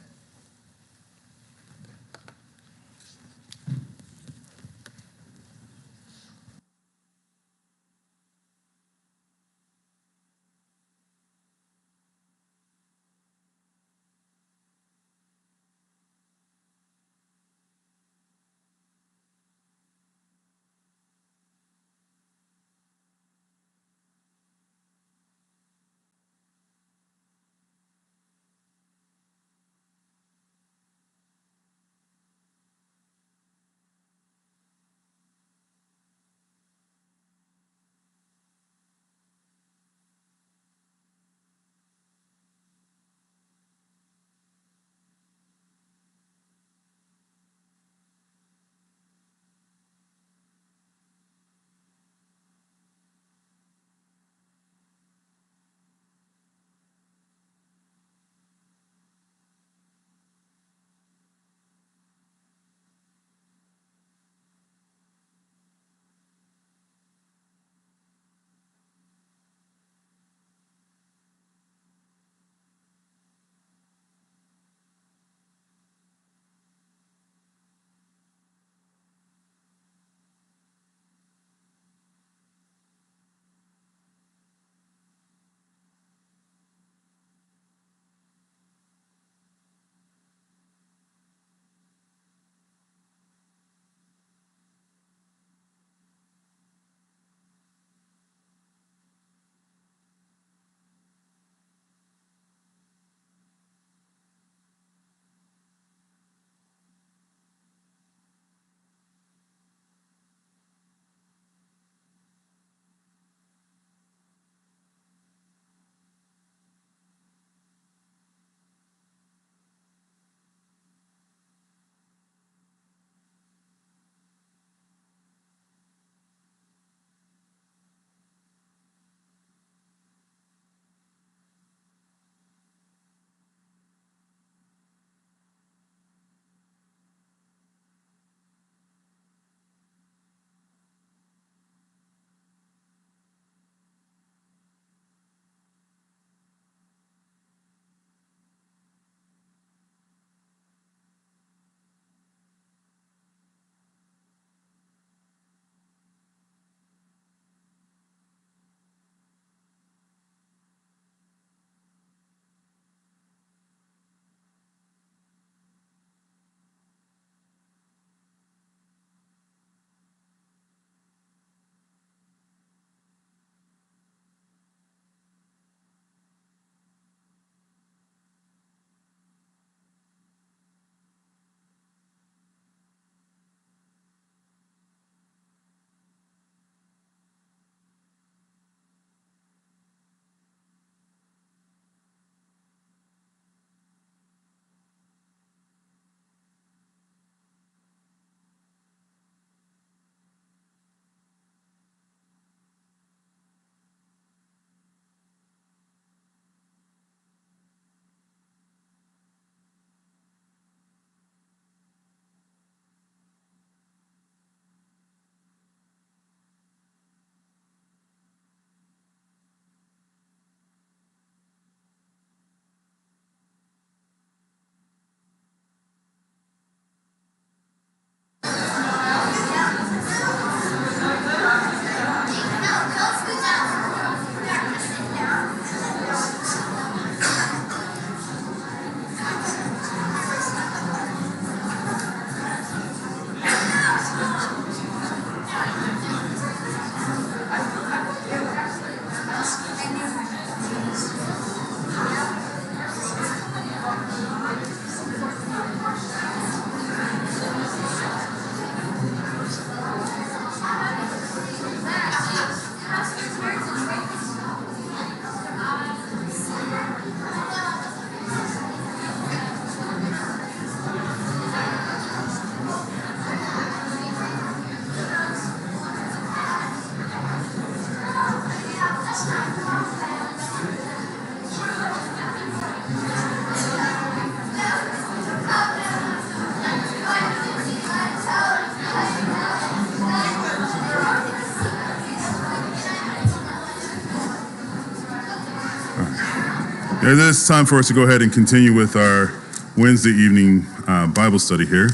It is time for us to go ahead and continue with our Wednesday evening Bible study here.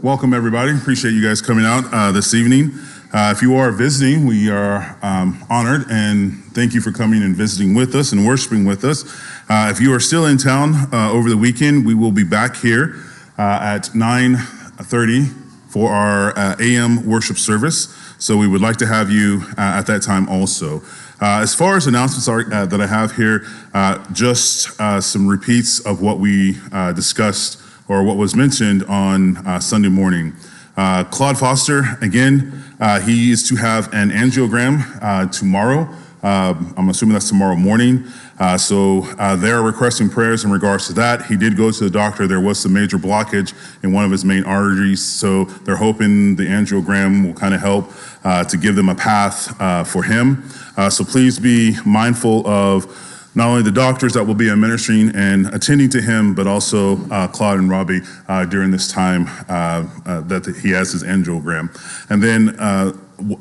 Welcome, everybody. Appreciate you guys coming out this evening. If you are visiting, we are honored and thank you for coming and visiting with us and worshiping with us. If you are still in town over the weekend, we will be back here at 9:30 for our AM worship service. So we would like to have you at that time also. As far as announcements that I have here, just some repeats of what we discussed or what was mentioned on Sunday morning. Claude Foster, again, he is to have an angiogram tomorrow. I'm assuming that's tomorrow morning. So they're requesting prayers in regards to that. He did go to the doctor. There was some major blockage in one of his main arteries. So they're hoping the angiogram will kind of help to give them a path for him. So please be mindful of not only the doctors that will be administering and attending to him, but also Claude and Robbie during this time that he has his angiogram. And then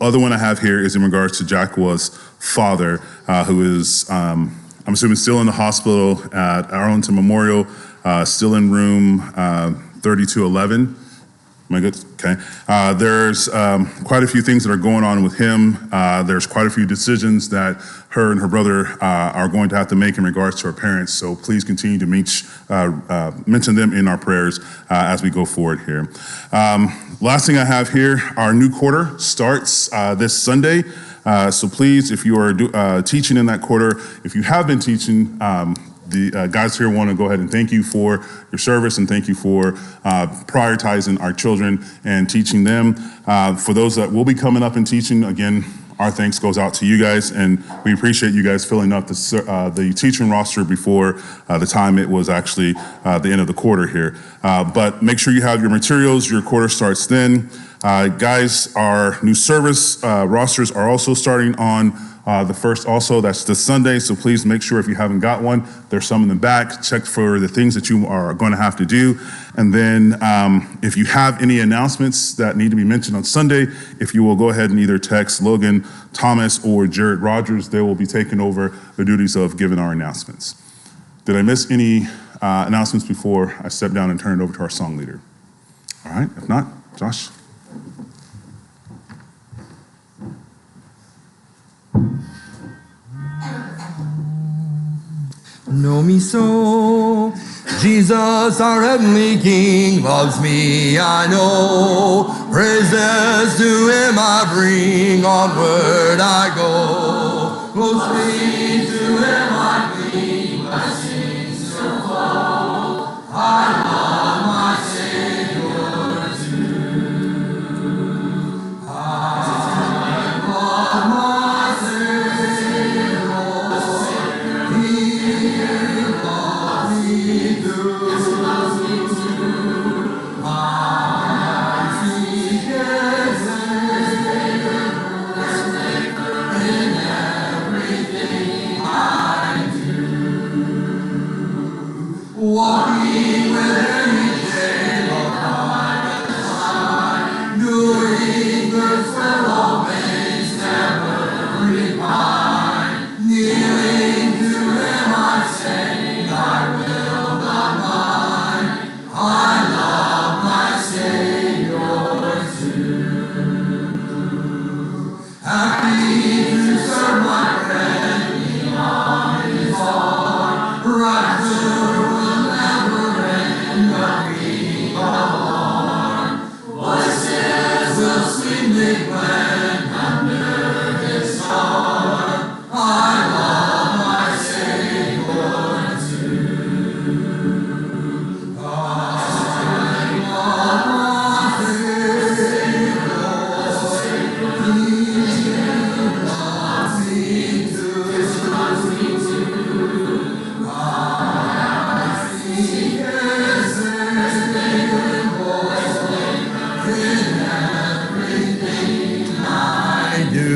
other one I have here is in regards to Jacqua's father, who is, I'm assuming, still in the hospital at Arlington Memorial, still in room 3211. Am I good? Okay. There's quite a few things that are going on with him. There's quite a few decisions that her and her brother are going to have to make in regards to her parents. So please continue to mention them in our prayers as we go forward here. Last thing I have here, our new quarter starts this Sunday. So please, if you are teaching in that quarter, if you have been teaching, the guys here want to go ahead and thank you for your service and thank you for prioritizing our children and teaching them. For those that will be coming up and teaching, again, our thanks goes out to you guys, and we appreciate you guys filling up the teaching roster before the time it was actually the end of the quarter here. But make sure you have your materials. Your quarter starts then. Guys, our new service rosters are also starting on the first also. That's this Sunday, so please make sure if you haven't got one, there's some in the back. Check for the things that you are going to have to do. And then if you have any announcements that need to be mentioned on Sunday, if you will go ahead and either text Logan Thomas or Jared Rogers, they will be taking over the duties of giving our announcements. Did I miss any announcements before I step down and turn it over to our song leader? All right, if not, Josh. Know me so, Jesus, our heavenly King, loves me, I know. Praises to him I bring, onward I go. Closely to him I cling, blessings still flow. I love my Savior too. I love my Savior. Walking with him each day, Lord, by his side, doing good will always never repine. Kneeling to him I say, thy will not mine. I love my Savior too. Happy to serve my friend beyond his heart. Rapture will never end, but we are born. Voices will sweetly blend under his star. I love my Savior too. I love my Savior. He loves me too. I do.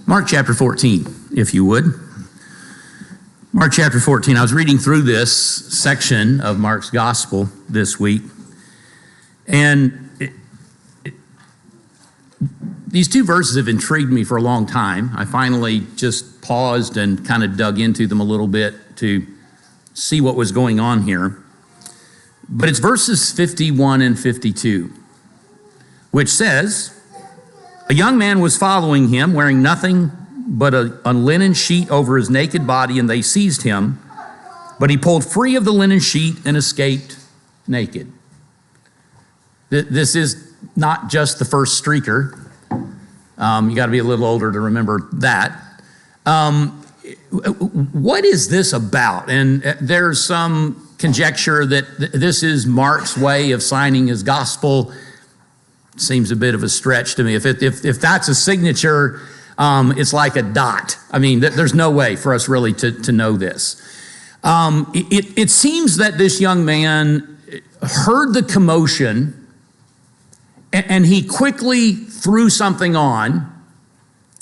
Mark chapter 14, if you would. Mark chapter 14. I was reading through this section of Mark's gospel this week, and these two verses have intrigued me for a long time. I finally just paused and kind of dug into them a little bit to see what was going on here. But it's verses 51 and 52, which says, "A young man was following him, wearing nothing but a linen sheet over his naked body, and they seized him. But he pulled free of the linen sheet and escaped naked." This is not just the first streaker. You got to be a little older to remember that. What is this about? And there's some conjecture that this is Mark's way of signing his gospel. Seems a bit of a stretch to me. If that's a signature, it's like a dot. I mean, there's no way for us really to know this. It seems that this young man heard the commotion, and he quickly threw something on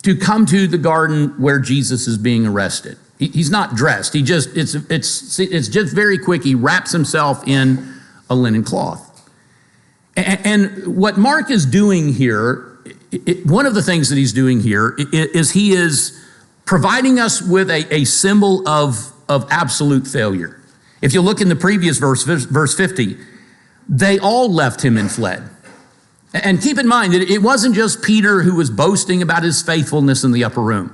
to come to the garden where Jesus is being arrested. He's not dressed. It's just very quick. He wraps himself in a linen cloth. And what Mark is doing here, one of the things that he's doing here is he is providing us with a symbol of absolute failure. If you look in the previous verse 50, they all left him and fled. And keep in mind that it wasn't just Peter who was boasting about his faithfulness in the upper room.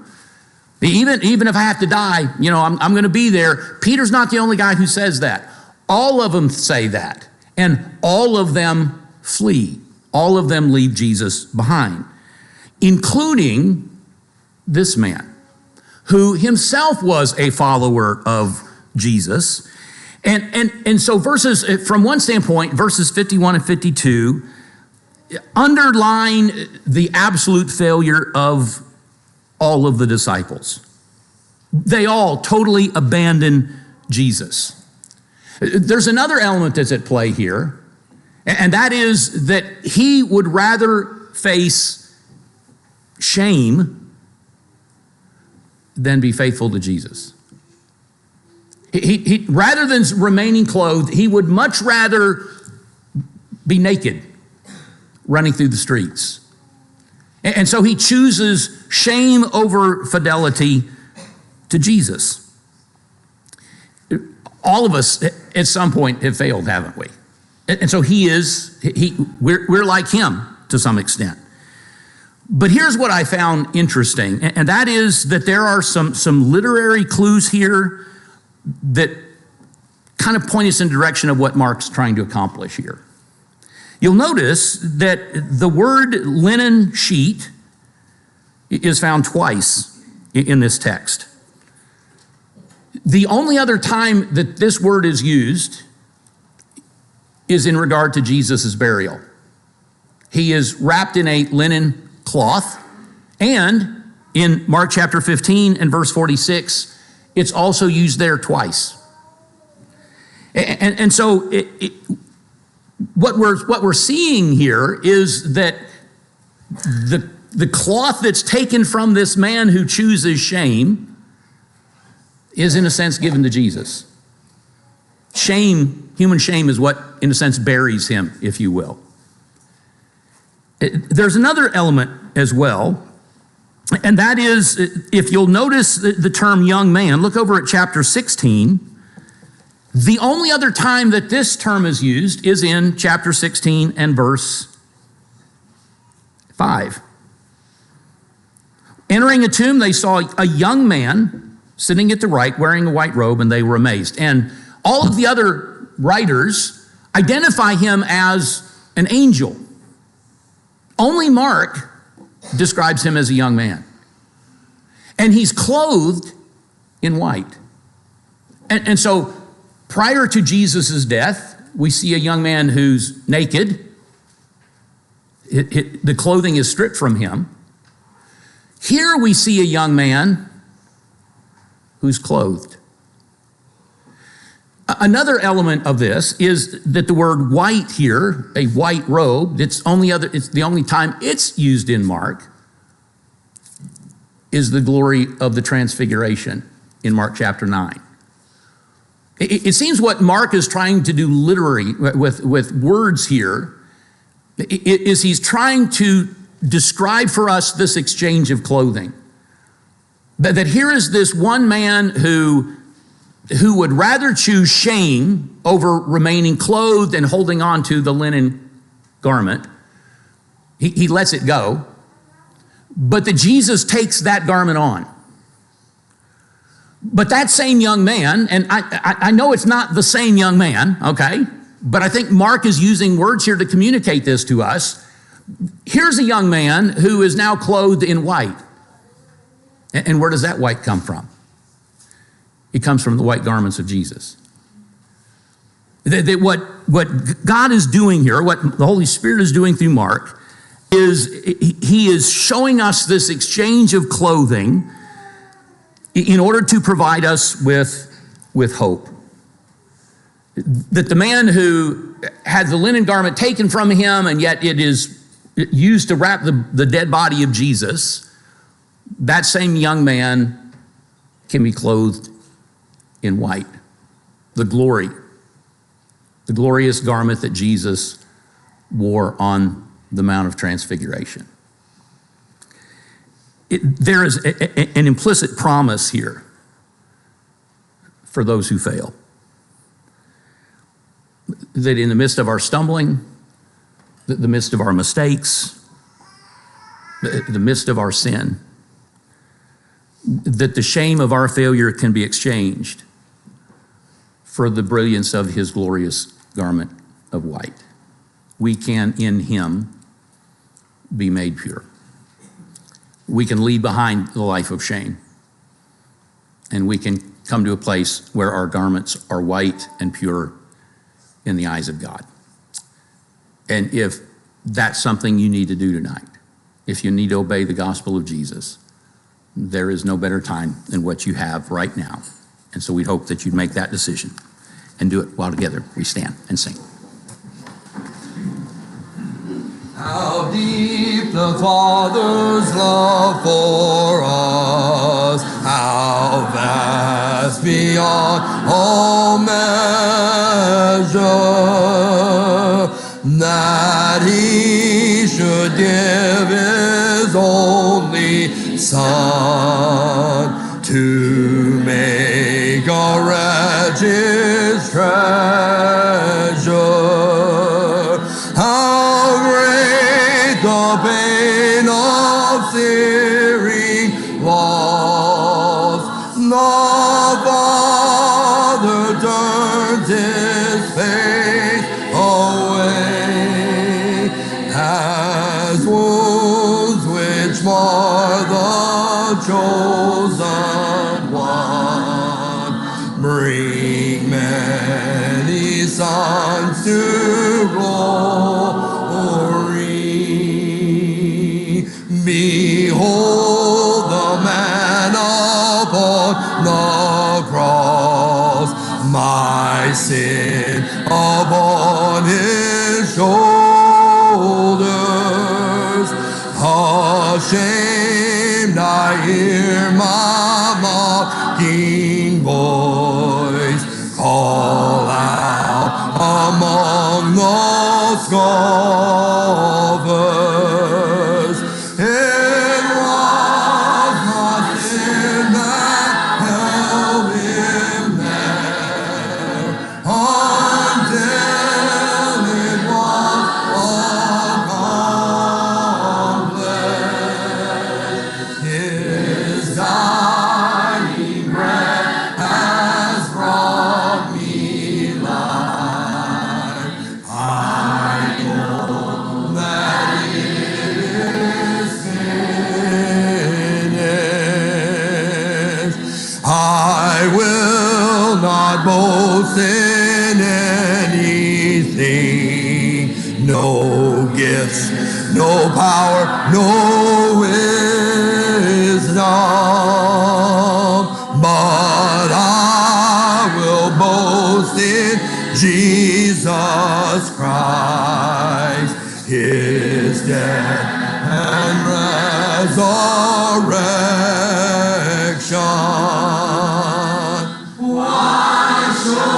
Even if I have to die, I'm going to be there. Peter's not the only guy who says that. All of them say that. And all of them flee. All of them leave Jesus behind, including this man, who himself was a follower of Jesus. And so from one standpoint, verses 51 and 52 underline the absolute failure of all of the disciples. They all totally abandon Jesus. There's another element that's at play here, and that is that he would rather face shame than be faithful to Jesus. He rather than remaining clothed, he would much rather be naked, running through the streets. And so he chooses shame over fidelity to Jesus. All of us at some point have failed, haven't we? And so we're like him to some extent. But here's what I found interesting, and that is that there are some literary clues here that kind of point us in the direction of what Mark's trying to accomplish here. You'll notice that the word linen sheet is found twice in this text. The only other time that this word is used is in regard to Jesus' burial. He is wrapped in a linen cloth, and in Mark chapter 15 and verse 46, it's also used there twice. And so what we're seeing here is that the cloth that's taken from this man who chooses shame is in a sense given to Jesus. Shame, human shame, is what in a sense buries him, if you will. There's another element as well, and that is, if you'll notice the term young man, look over at chapter 16. The only other time that this term is used is in chapter 16 and verse 5. Entering a tomb, they saw a young man sitting at the right wearing a white robe, and they were amazed. And all of the other writers identify him as an angel. Only Mark describes him as a young man. And he's clothed in white. And so prior to Jesus' death, we see a young man who's naked. The clothing is stripped from him. Here we see a young man who's clothed. Another element of this is that the word white here, a white robe, it's the only time it's used in Mark, is the glory of the transfiguration in Mark chapter 9. It seems what Mark is trying to do literally with words here is he's trying to describe for us this exchange of clothing. That here is this one man who would rather choose shame over remaining clothed and holding on to the linen garment. He lets it go. But that Jesus takes that garment on. But that same young man, and I know it's not the same young man, okay? But I think Mark is using words here to communicate this to us. Here's a young man who is now clothed in white. And where does that white come from? It comes from the white garments of Jesus. That what God is doing here, what the Holy Spirit is doing through Mark, is he is showing us this exchange of clothing in order to provide us with hope. That the man who had the linen garment taken from him, and yet it is used to wrap the dead body of Jesus, that same young man can be clothed in white. The glorious garment that Jesus wore on the Mount of Transfiguration. There is an implicit promise here for those who fail. That in the midst of our stumbling, the midst of our mistakes, the midst of our sin, that the shame of our failure can be exchanged for the brilliance of his glorious garment of white. We can, in him, be made pure. We can leave behind the life of shame, and we can come to a place where our garments are white and pure in the eyes of God. And if that's something you need to do tonight, if you need to obey the gospel of Jesus, there is no better time than what you have right now. And so we hope that you'd make that decision and do it while together we stand and sing. How deep the Father's love for us, how vast beyond all measure, that he should give his only Son to make a wretched treasure. How great the pain of searing loss! The Father turns his face away, as wounds which mar the chosen one bring many sons to glory. Behold the man upon the cross, my sin upon his shoulders. Ashamed I hear my mocking voice call out among the scoffers. It was my sin that held him there until it was accomplished. His dying breath has brought me life. I know that it is finished. I will not boast in anything, no gifts, no power, no wisdom, but I will boast in Jesus Christ, his death and resurrection. Why should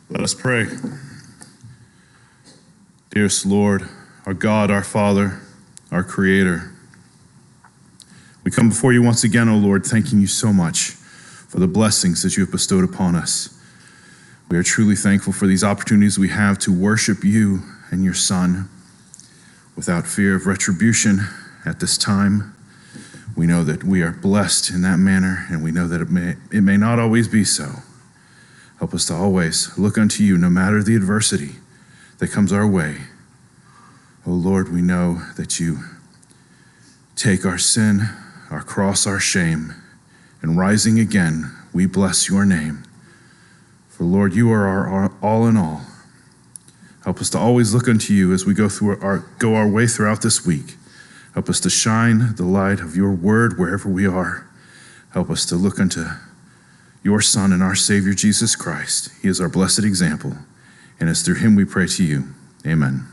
Let us pray. Dearest Lord, our God, our Father, our Creator, we come before you once again, O Lord, thanking you so much for the blessings that you have bestowed upon us. We are truly thankful for these opportunities we have to worship you and your Son without fear of retribution at this time. We know that we are blessed in that manner, and we know that it may not always be so. Help us to always look unto you no matter the adversity that comes our way. O Lord, we know that you take our sin, our cross, our shame, and rising again, we bless your name. For Lord, you are our all in all. Help us to always look unto you as we go our way throughout this week. Help us to shine the light of your word wherever we are. Help us to look unto your Son and our Savior, Jesus Christ. He is our blessed example, and it's through him we pray to you. Amen.